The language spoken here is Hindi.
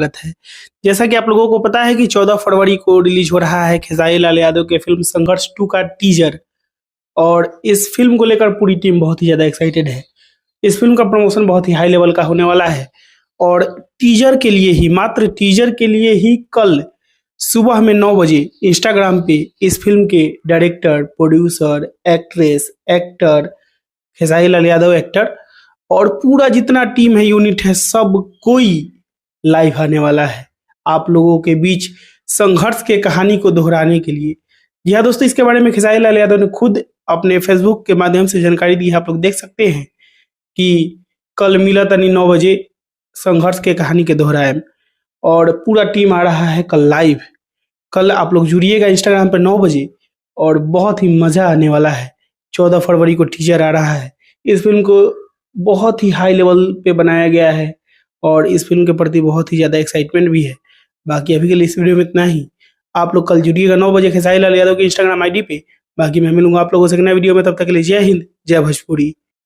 स्वागत है। जैसा कि आप लोगों को पता है कि 14 फरवरी को रिलीज हो रहा है खेसारी लाल यादव के फिल्म संघर्ष 2 का टीजर, और इस फिल्म को लेकर पूरी टीम बहुत ही ज़्यादा एक्साइटेड है। इस फिल्म का प्रमोशन बहुत ही हाई लेवल का होने वाला है और टीजर के लिए ही, मात्र टीजर के लिए ही कल सुबह में 9 बजे इंस्टाग्राम पे इस फिल्म के director, producer, actress, actor, Khesari Lal Yadav actor और पूरा जितना टीम है, यूनिट है, सब कोई लाइव आने वाला है आप लोगों के बीच संघर्ष के कहानी को दोहराने के लिए। जी हाँ दोस्तों, इसके बारे में खेसारी लाल यादव ने खुद अपने फेसबुक के माध्यम से जानकारी दी है। आप लोग देख सकते हैं कि कल मिला तनी 9 बजे संघर्ष के कहानी के दोहराए और पूरा टीम आ रहा है कल लाइव। कल आप लोग जुड़िएगा इंस्टाग्राम पर 9 बजे और बहुत ही मज़ा आने वाला है। 14 फरवरी को टीजर आ रहा है। इस फिल्म को बहुत ही हाई लेवल पे बनाया गया है और इस फिल्म के प्रति बहुत ही ज़्यादा एक्साइटमेंट भी है। बाकी अभी के लिए इस वीडियो में इतना ही। आप लोग कल जुड़िएगा 9 बजे खेसारी लाल यादव के इंस्टाग्राम आईडी पे। बाकी मैं मिलूंगा आप लोगों से एक नए वीडियो में, तब तक के लिए जय हिंद, जय भोजपुरी।